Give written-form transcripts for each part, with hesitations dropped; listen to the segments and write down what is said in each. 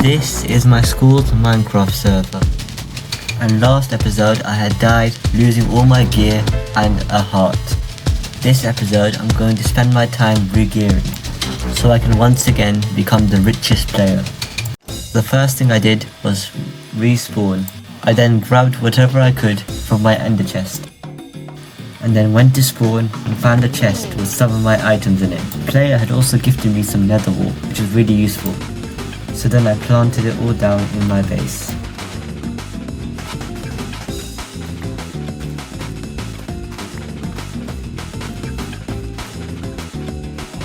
This is my school's Minecraft server. And last episode I had died, losing all my gear and a heart. This episode I'm going to spend my time re-gearing, so I can once again become the richest player. The first thing I did was respawn. I then grabbed whatever I could from my ender chest, and then went to spawn and found a chest with some of my items in it. The player had also gifted me some nether wall, which was really useful. So then I planted it all down in my base.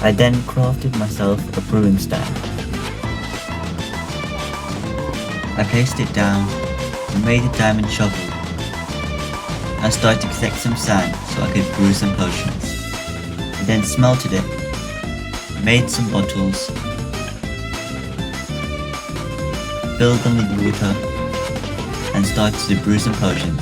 I then crafted myself a brewing stand. I placed it down and made a diamond shovel. I started to collect some sand so I could brew some potions. I then smelted it, made some bottles, filled them with water, and started to brew some potions.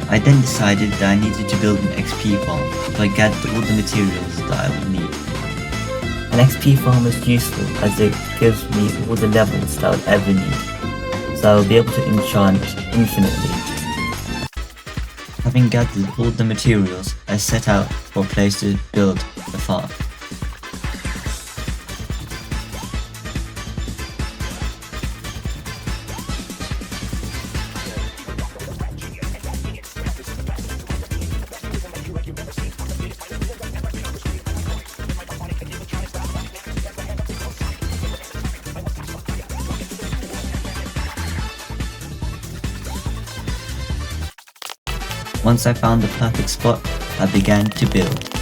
I then decided that I needed to build an XP farm, so I gathered all the materials that I would need. An XP farm is useful as it gives me all the levels that I would ever need, so I will be able to enchant infinitely. Having gathered all the materials, I set out for a place to build the farm. Once I found the perfect spot, I began to build.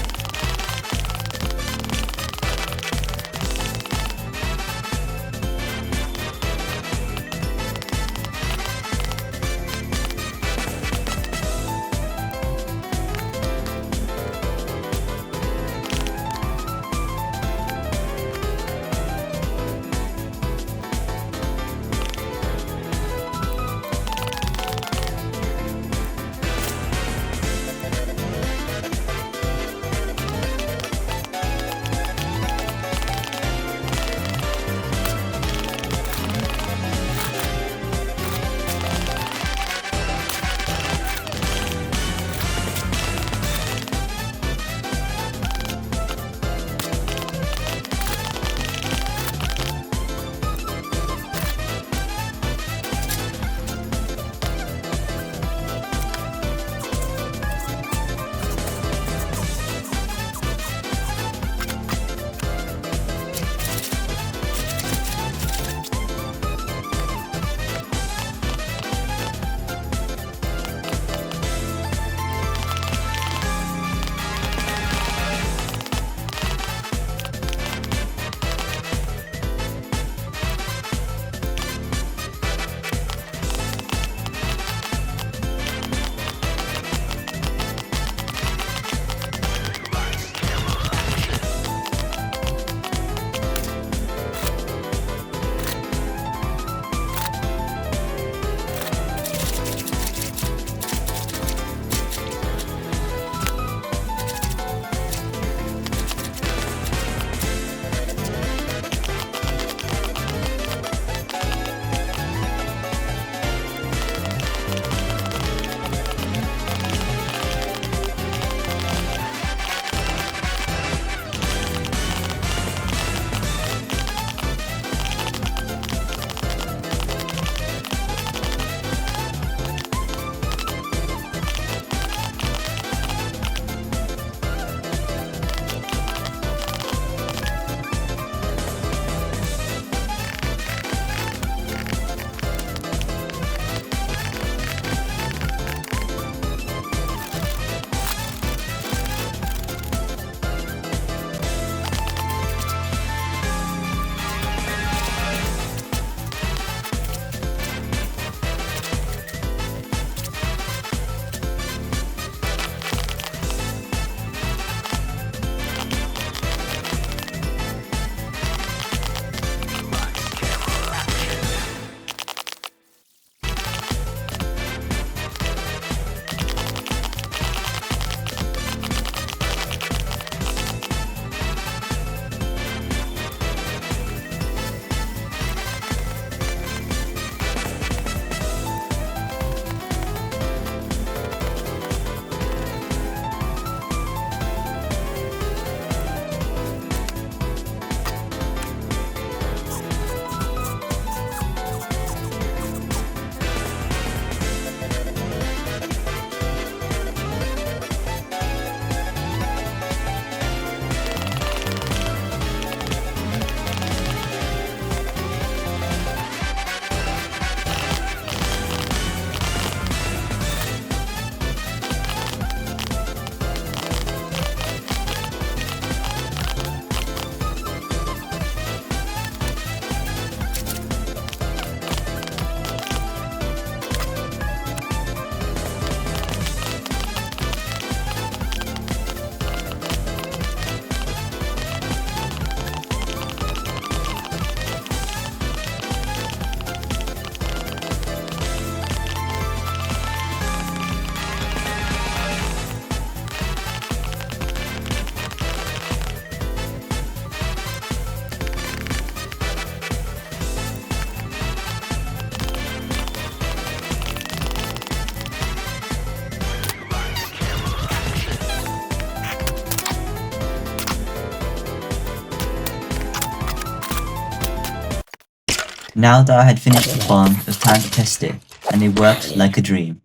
Now that I had finished the farm, it was time to test it, and it worked like a dream.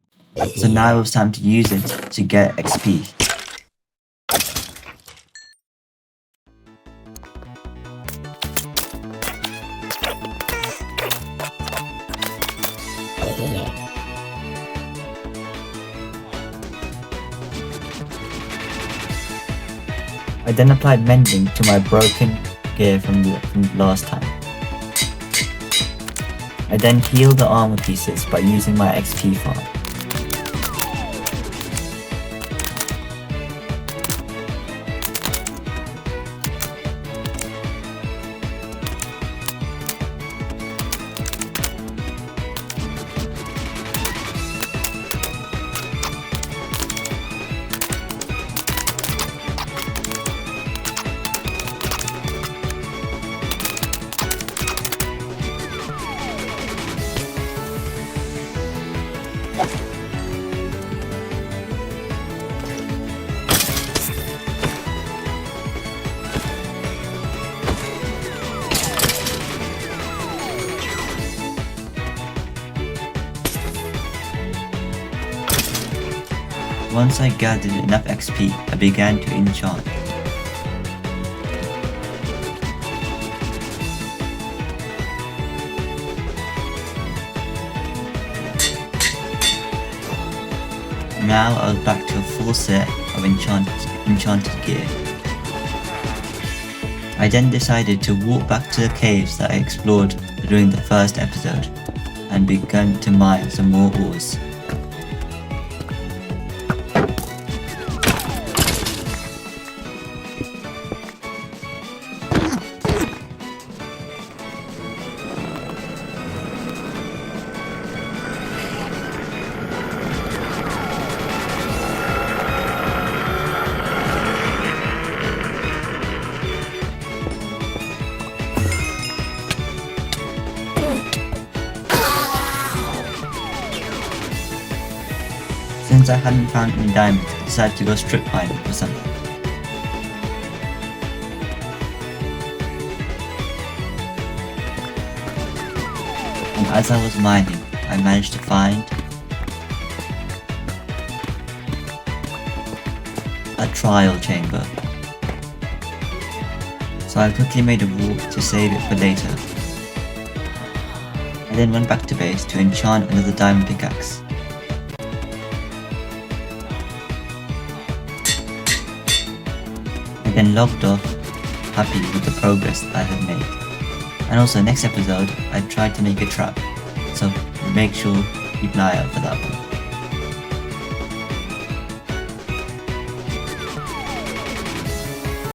So now it was time to use it to get XP. I then applied mending to my broken gear from last time. I then healed the armor pieces by using my XP farm. Once I gathered enough XP, I began to enchant. Now I was back to a full set of enchanted gear. I then decided to walk back to the caves that I explored during the first episode and began to mine some more ores. Since I hadn't found any diamonds, I decided to go strip mining for some. And as I was mining, I managed to find a trial chamber. So I quickly made a wall to save it for later. I then went back to base to enchant another diamond pickaxe. I then logged off, happy with the progress I had made. And also next episode, I tried to make a trap, so make sure you keep an eye out for that one.